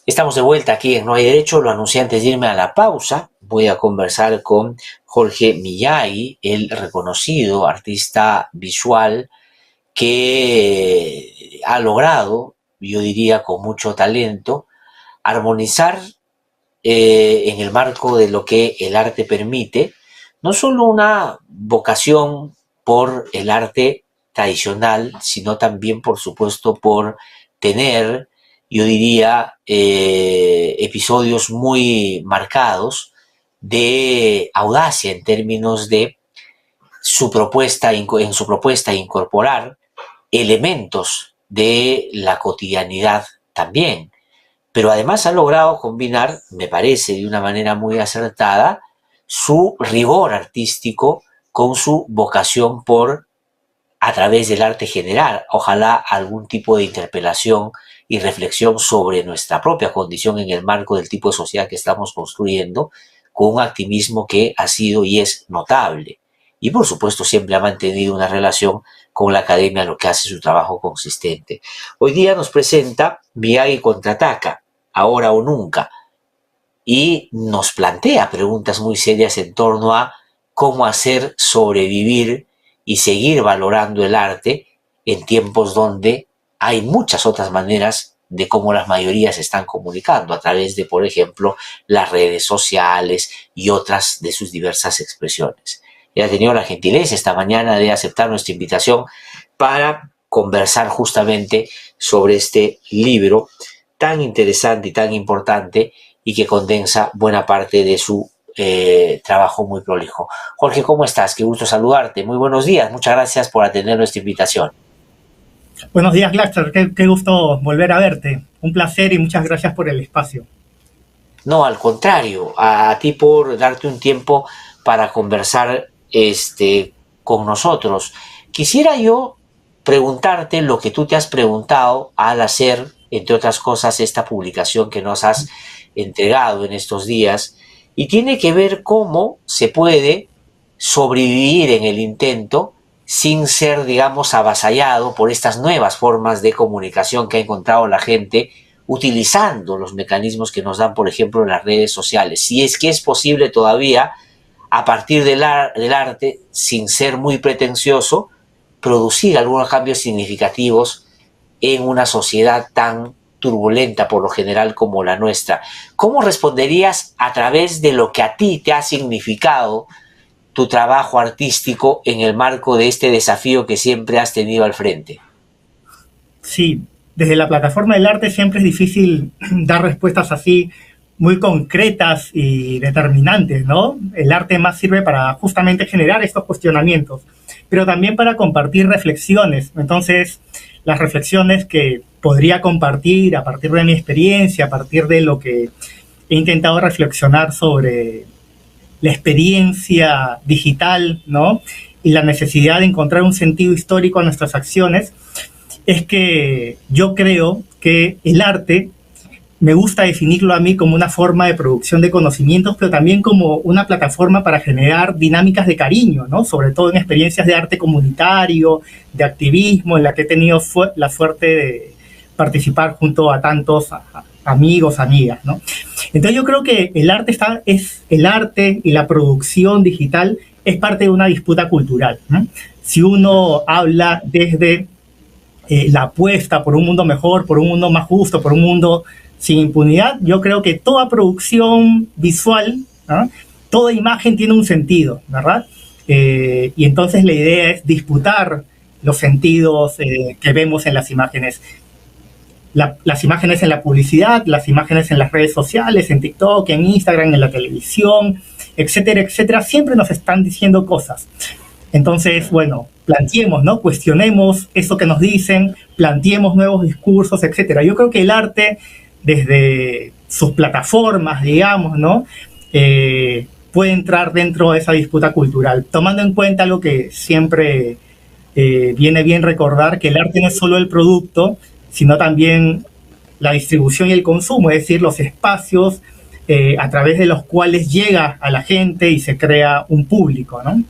Estamos de vuelta aquí en No hay Derecho. Lo anuncié antes de irme a la pausa. Voy a conversar con Jorge Miyagi, el reconocido artista visual que ha logrado, yo diría con mucho talento, armonizar en el marco de lo que el arte permite, no solo una vocación por el arte tradicional, sino también, por supuesto, por tener, yo diría, episodios muy marcados de audacia en términos de en su propuesta incorporar elementos de la cotidianidad también, pero además ha logrado combinar, me parece, de una manera muy acertada, su rigor artístico con su vocación por, a través del arte general, ojalá algún tipo de interpelación y reflexión sobre nuestra propia condición en el marco del tipo de sociedad que estamos construyendo, con un activismo que ha sido y es notable. Y por supuesto siempre ha mantenido una relación con la academia, lo que hace su trabajo consistente. Hoy día nos presenta Miyagi Contraataca, ahora o nunca, y nos plantea preguntas muy serias en torno a cómo hacer sobrevivir y seguir valorando el arte en tiempos donde hay muchas otras maneras de cómo las mayorías se están comunicando a través de, por ejemplo, las redes sociales y otras de sus diversas expresiones. Él ha tenido la gentileza esta mañana de aceptar nuestra invitación para conversar justamente sobre este libro tan interesante y tan importante y que condensa buena parte de su trabajo muy prolijo. Jorge, ¿cómo estás? Qué gusto saludarte. Muy buenos días. Muchas gracias por atender nuestra invitación. Buenos días, Glaxter. Qué gusto volver a verte. Un placer y muchas gracias por el espacio. No, al contrario, a ti por darte un tiempo para conversar con nosotros. Quisiera yo preguntarte lo que tú te has preguntado al hacer, entre otras cosas, esta publicación que nos has entregado en estos días, y tiene que ver cómo se puede sobrevivir en el intento sin ser, digamos, avasallado por estas nuevas formas de comunicación que ha encontrado la gente utilizando los mecanismos que nos dan, por ejemplo, las redes sociales. Si es que es posible todavía, a partir del arte, sin ser muy pretencioso, producir algunos cambios significativos en una sociedad tan turbulenta por lo general como la nuestra. ¿Cómo responderías a través de lo que a ti te ha significado tu trabajo artístico en el marco de este desafío que siempre has tenido al frente? Sí, desde la plataforma del arte siempre es difícil dar respuestas así muy concretas y determinantes, ¿no? El arte más sirve para justamente generar estos cuestionamientos, pero también para compartir reflexiones. Entonces, las reflexiones que podría compartir a partir de mi experiencia, a partir de lo que he intentado reflexionar sobre la experiencia digital, ¿no? Y la necesidad de encontrar un sentido histórico a nuestras acciones, es que yo creo que el arte, me gusta definirlo a mí como una forma de producción de conocimientos, pero también como una plataforma para generar dinámicas de cariño, ¿no? Sobre todo en experiencias de arte comunitario, de activismo, en la que he tenido la suerte de participar junto a tantos amigos, amigas, ¿no? Entonces yo creo que el arte y la producción digital es parte de una disputa cultural, ¿no? Si uno habla desde la apuesta por un mundo mejor, por un mundo más justo, por un mundo sin impunidad, yo creo que toda producción visual, ¿no? Toda imagen tiene un sentido, ¿verdad? Y entonces la idea es disputar los sentidos que vemos en las imágenes. Las imágenes en la publicidad, las imágenes en las redes sociales, en TikTok, en Instagram, en la televisión, etcétera, etcétera, siempre nos están diciendo cosas. Entonces, bueno, planteemos, ¿no? Cuestionemos eso que nos dicen, planteemos nuevos discursos, etcétera. Yo creo que el arte, desde sus plataformas, digamos, ¿no? Puede entrar dentro de esa disputa cultural, tomando en cuenta lo que siempre viene bien recordar, que el arte no es solo el producto, sino también la distribución y el consumo, es decir, los espacios a través de los cuales llega a la gente y se crea un público, ¿no?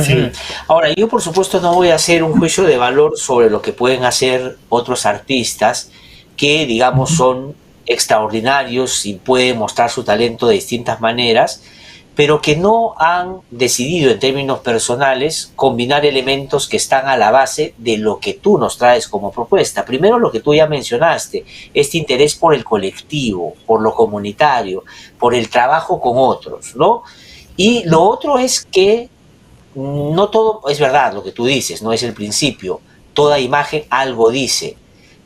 Sí. Ahora, yo por supuesto no voy a hacer un juicio de valor sobre lo que pueden hacer otros artistas que, digamos, son extraordinarios y pueden mostrar su talento de distintas maneras, pero que no han decidido en términos personales combinar elementos que están a la base de lo que tú nos traes como propuesta. Primero, lo que tú ya mencionaste, este interés por el colectivo, por lo comunitario, por el trabajo con otros, ¿no? Y lo otro es que no todo es verdad lo que tú dices, no es el principio. Toda imagen algo dice,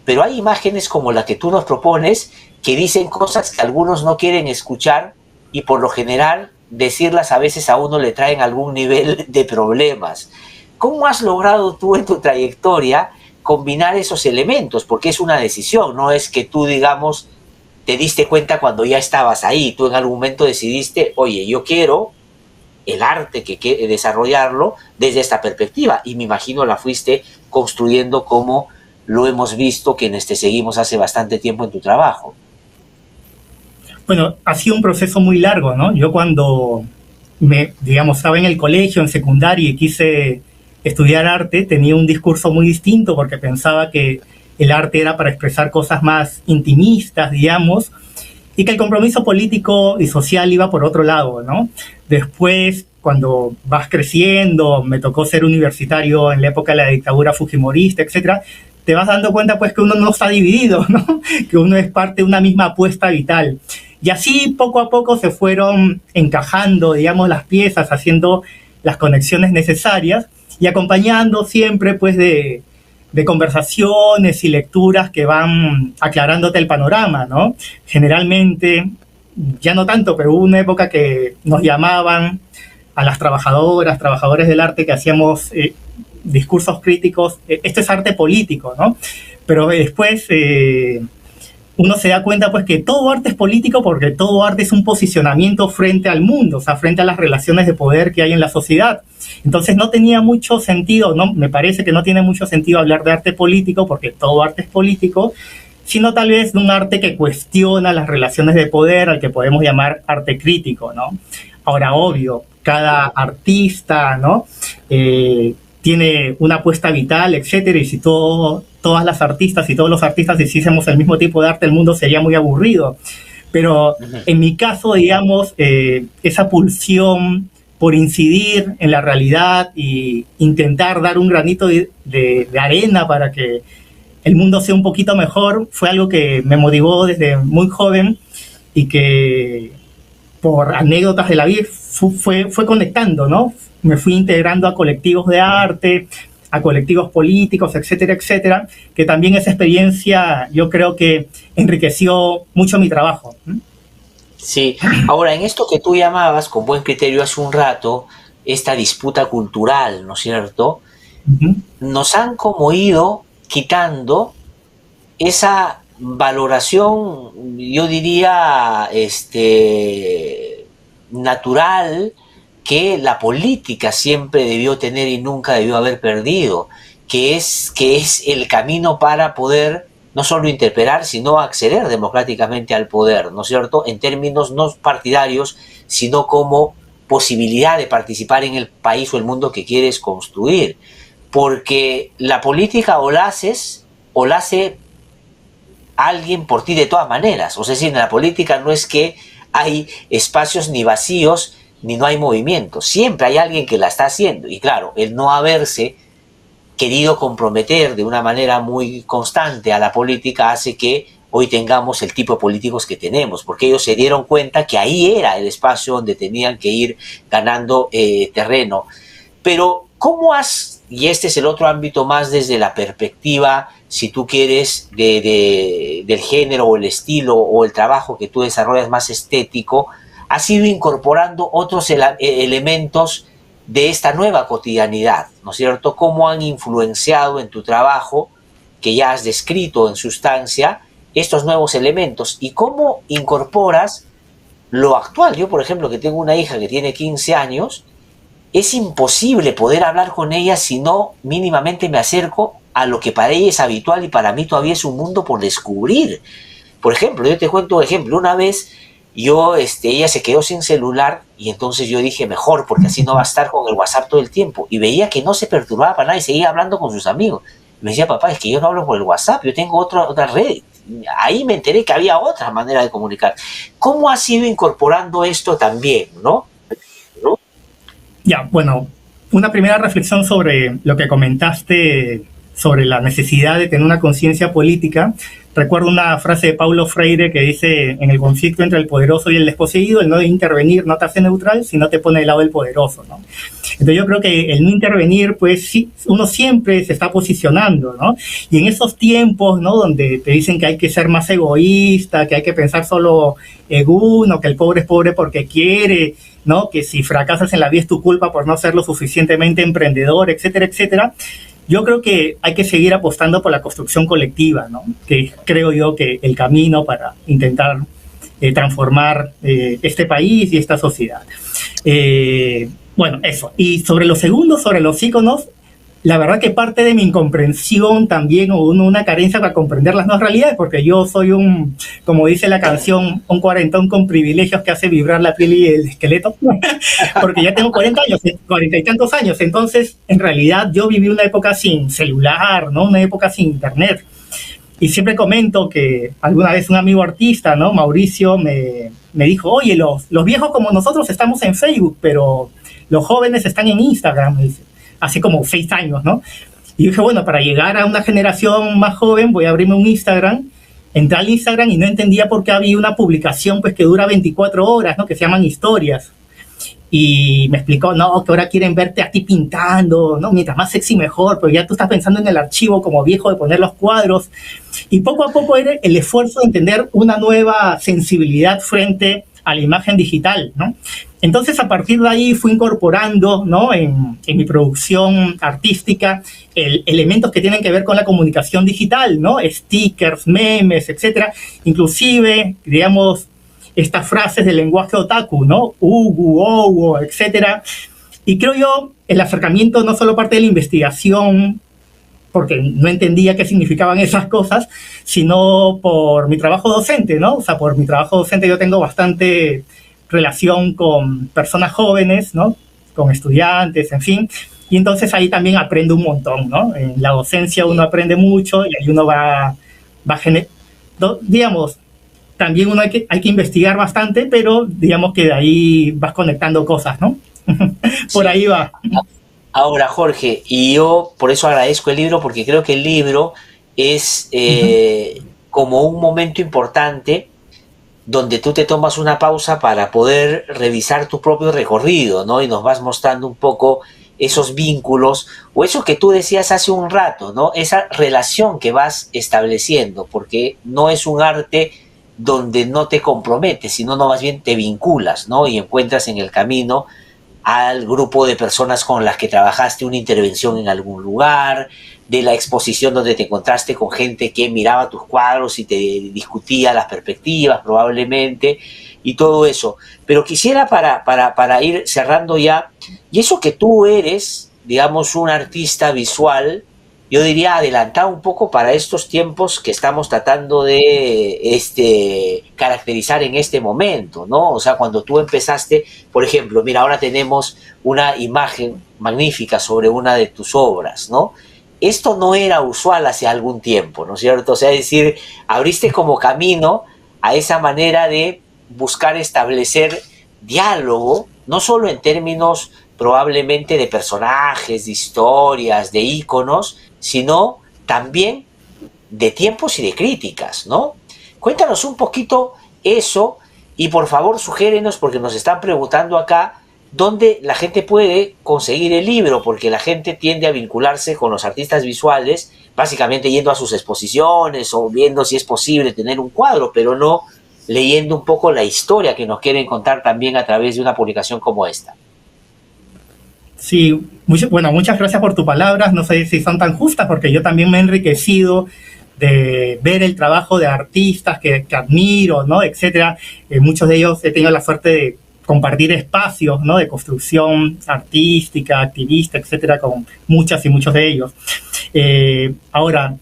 pero hay imágenes como la que tú nos propones que dicen cosas que algunos no quieren escuchar y por lo general decirlas a veces a uno le traen algún nivel de problemas. ¿Cómo has logrado tú en tu trayectoria combinar esos elementos? Porque es una decisión, no es que tú, digamos, te diste cuenta cuando ya estabas ahí, tú en algún momento decidiste, oye, yo quiero el arte que desarrollarlo desde esta perspectiva, y me imagino la fuiste construyendo como lo hemos visto quienes te seguimos hace bastante tiempo en tu trabajo. Bueno, ha sido un proceso muy largo, ¿no? Yo cuando digamos, estaba en el colegio, en secundaria y quise estudiar arte, tenía un discurso muy distinto porque pensaba que el arte era para expresar cosas más intimistas, digamos, y que el compromiso político y social iba por otro lado, ¿no? Después, cuando vas creciendo, me tocó ser universitario en la época de la dictadura fujimorista, etcétera, te vas dando cuenta pues que uno no está dividido, ¿no? Que uno es parte de una misma apuesta vital. Y así poco a poco se fueron encajando, digamos, las piezas, haciendo las conexiones necesarias y acompañando siempre pues de conversaciones y lecturas que van aclarándote el panorama, ¿no? Generalmente, ya no tanto, pero hubo una época que nos llamaban a las trabajadores del arte que hacíamos discursos críticos. Esto es arte político, ¿no? Pero después uno se da cuenta pues que todo arte es político porque todo arte es un posicionamiento frente al mundo, o sea, frente a las relaciones de poder que hay en la sociedad. Entonces no tenía mucho sentido, ¿no? Me parece que no tiene mucho sentido hablar de arte político porque todo arte es político, sino tal vez de un arte que cuestiona las relaciones de poder, al que podemos llamar arte crítico, ¿no? Ahora, obvio, cada artista, ¿no? Tiene una apuesta vital, etcétera, y si todas las artistas y todos los artistas hiciésemos el mismo tipo de arte, el mundo sería muy aburrido. Pero en mi caso, digamos, esa pulsión por incidir en la realidad e intentar dar un granito de arena para que el mundo sea un poquito mejor, fue algo que me motivó desde muy joven y que por anécdotas de la vida fue conectando, ¿no? Me fui integrando a colectivos de arte, a colectivos políticos, etcétera, etcétera, que también esa experiencia yo creo que enriqueció mucho mi trabajo. Sí, ahora en esto que tú llamabas con buen criterio hace un rato, esta disputa cultural, ¿no es cierto? Nos han como ido quitando esa valoración, yo diría, natural, que la política siempre debió tener y nunca debió haber perdido, que es el camino para poder no solo interpelar, sino acceder democráticamente al poder, ¿no es cierto?, en términos no partidarios, sino como posibilidad de participar en el país o el mundo que quieres construir. Porque la política o la haces o la hace alguien por ti de todas maneras. O sea, es decir, en la política no es que hay espacios ni vacíos, ni no hay movimiento. Siempre hay alguien que la está haciendo. Y claro, el no haberse querido comprometer de una manera muy constante a la política hace que hoy tengamos el tipo de políticos que tenemos, porque ellos se dieron cuenta que ahí era el espacio donde tenían que ir ganando terreno. Pero, ¿cómo has, y este es el otro ámbito más desde la perspectiva, si tú quieres, del género o el estilo o el trabajo que tú desarrollas más estético, has ido incorporando otros elementos de esta nueva cotidianidad, ¿no es cierto? ¿Cómo han influenciado en tu trabajo, que ya has descrito en sustancia, estos nuevos elementos? ¿Y cómo incorporas lo actual? Yo, por ejemplo, que tengo una hija que tiene 15 años, es imposible poder hablar con ella si no mínimamente me acerco a lo que para ella es habitual y para mí todavía es un mundo por descubrir. Por ejemplo, yo te cuento un ejemplo. Una vez ella se quedó sin celular y entonces yo dije mejor, porque así no va a estar con el WhatsApp todo el tiempo. Y veía que no se perturbaba para nada y seguía hablando con sus amigos. Me decía, papá, es que yo no hablo por el WhatsApp, yo tengo otra red. ahí me enteré que había otra manera de comunicar. ¿Cómo has ido incorporando esto también, no? Ya, bueno, una primera reflexión sobre lo que comentaste sobre la necesidad de tener una conciencia política. Recuerdo una frase de Paulo Freire que dice: en el conflicto entre el poderoso y el desposeído, el no intervenir no te hace neutral, sino te pone del lado del poderoso, ¿no? Entonces yo creo que el no intervenir, pues sí, uno siempre se está posicionando, ¿no? Y en esos tiempos, ¿no?, donde te dicen que hay que ser más egoísta, que hay que pensar solo en uno, que el pobre es pobre porque quiere, ¿no?, que si fracasas en la vida es tu culpa por no ser lo suficientemente emprendedor, etcétera, etcétera. Yo creo que hay que seguir apostando por la construcción colectiva, ¿no?, que creo yo que el camino para intentar transformar este país y esta sociedad. Bueno, eso. Y sobre lo segundo, sobre los íconos, la verdad que parte de mi incomprensión también, o una carencia para comprender las nuevas realidades, porque yo soy como dice la canción, un cuarentón con privilegios que hace vibrar la piel y el esqueleto, porque ya tengo 40 años, 40 y tantos años. Entonces, en realidad, yo viví una época sin celular, ¿no?, una época sin internet. Y siempre comento que alguna vez un amigo artista, ¿no?, Mauricio, me dijo: oye, los viejos como nosotros estamos en Facebook, pero los jóvenes están en Instagram, me dice, hace como 6 años, ¿no? Y dije, bueno, para llegar a una generación más joven voy a abrirme un Instagram. Entré al Instagram y no entendía por qué había una publicación pues que dura 24 horas, ¿no?, que se llaman historias. Y me explicó, no, que ahora quieren verte a ti pintando, ¿no?, mientras más sexy mejor, pero ya tú estás pensando en el archivo como viejo de poner los cuadros. Y poco a poco era el esfuerzo de entender una nueva sensibilidad frente a la imagen digital, ¿no? Entonces, a partir de ahí fui incorporando, ¿no?, en mi producción artística elementos que tienen que ver con la comunicación digital, ¿no?, stickers, memes, etcétera. Inclusive, digamos, estas frases del lenguaje otaku, ¿no?, ugu, owo, etcétera. Y creo yo, el acercamiento no solo parte de la investigación, porque no entendía qué significaban esas cosas, sino por mi trabajo docente, ¿no? O sea, por mi trabajo docente yo tengo bastante relación con personas jóvenes, ¿no?, con estudiantes, en fin, y entonces ahí también aprendo un montón, ¿no? En la docencia uno aprende mucho y ahí uno digamos, también uno hay que investigar bastante, pero digamos que de ahí vas conectando cosas, ¿no? Por ahí va. Ahora, Jorge, y yo por eso agradezco el libro, porque creo que el libro es como un momento importante donde tú te tomas una pausa para poder revisar tu propio recorrido, ¿no? Y nos vas mostrando un poco esos vínculos, o eso que tú decías hace un rato, ¿no?, esa relación que vas estableciendo, porque no es un arte donde no te comprometes, sino no, más bien te vinculas, ¿no?, y encuentras en el camino al grupo de personas con las que trabajaste una intervención en algún lugar, de la exposición donde te encontraste con gente que miraba tus cuadros y te discutía las perspectivas probablemente, y todo eso. Pero quisiera para ir cerrando ya, y eso que tú eres, digamos, un artista visual, yo diría adelantado un poco para estos tiempos que estamos tratando de caracterizar en este momento, ¿no? O sea, cuando tú empezaste, por ejemplo, mira, ahora tenemos una imagen magnífica sobre una de tus obras, ¿no? Esto no era usual hace algún tiempo, ¿no es cierto? O sea, es decir, abriste como camino a esa manera de buscar establecer diálogo, no solo en términos probablemente de personajes, de historias, de íconos, sino también de tiempos y de críticas, ¿no? Cuéntanos un poquito eso y por favor sugérenos, porque nos están preguntando acá dónde la gente puede conseguir el libro, porque la gente tiende a vincularse con los artistas visuales, básicamente yendo a sus exposiciones o viendo si es posible tener un cuadro, pero no leyendo un poco la historia que nos quieren contar también a través de una publicación como esta. Sí, muchas gracias por tus palabras. No sé si son tan justas, porque yo también me he enriquecido de ver el trabajo de artistas que admiro, ¿no?, etcétera. Muchos de ellos he tenido la suerte de compartir espacios, ¿no?, de construcción artística, activista, etcétera, con muchas y muchos de ellos. Ahora,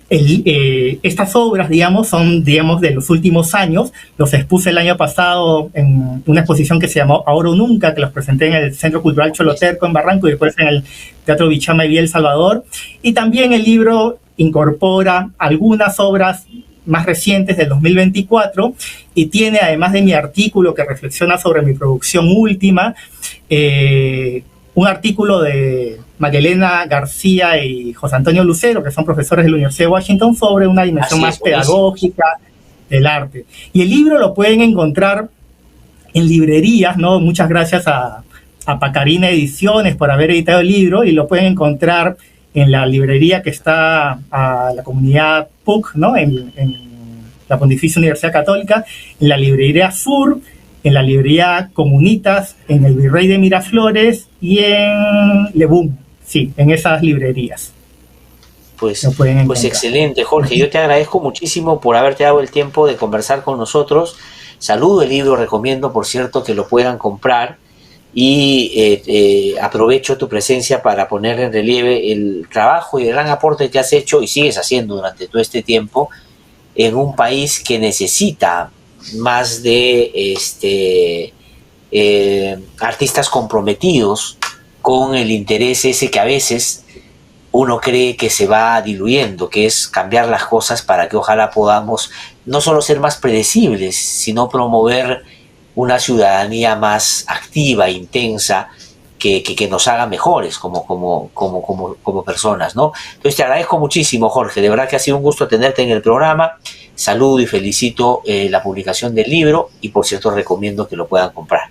estas obras, digamos, son, digamos, de los últimos años. Los expuse el año pasado en una exposición que se llamó Ahora o Nunca, que los presenté en el Centro Cultural Choloterco en Barranco y después en el Teatro Bichama y Vía El Salvador. Y también el libro incorpora algunas obras más recientes del 2024 y tiene, además de mi artículo que reflexiona sobre mi producción última, un artículo de Marilena García y José Antonio Lucero, que son profesores de la Universidad de Washington, sobre una dimensión más pedagógica del arte. Y el libro lo pueden encontrar en librerías, ¿no? Muchas gracias a Pacarina Ediciones por haber editado el libro, y lo pueden encontrar en la librería que está a la comunidad PUC, ¿no? En la Pontificia Universidad Católica, en la librería Sur, en la librería Comunitas, en el Virrey de Miraflores y en Lebún. Sí, en esas librerías. Pues excelente, Jorge. Yo te agradezco muchísimo por haberte dado el tiempo de conversar con nosotros. Saludo el libro, recomiendo, por cierto, que lo puedan comprar. Y aprovecho tu presencia para poner en relieve el trabajo y el gran aporte que has hecho y sigues haciendo durante todo este tiempo en un país que necesita más de artistas comprometidos con el interés ese que a veces uno cree que se va diluyendo, que es cambiar las cosas para que ojalá podamos no solo ser más predecibles, sino promover una ciudadanía más activa, intensa, que nos haga mejores como personas, ¿no? Entonces te agradezco muchísimo, Jorge, de verdad que ha sido un gusto tenerte en el programa. Saludo y felicito la publicación del libro y, por cierto, recomiendo que lo puedan comprar.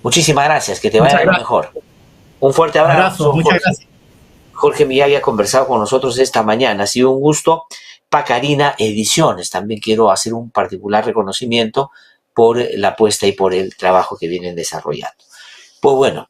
Muchísimas gracias, que te vaya lo mejor. Un fuerte abrazo. Muchas gracias. Jorge Miyagi ha conversado con nosotros esta mañana, ha sido un gusto. Pacarina Ediciones, también quiero hacer un particular reconocimiento por la apuesta y por el trabajo que vienen desarrollando. Pues bueno,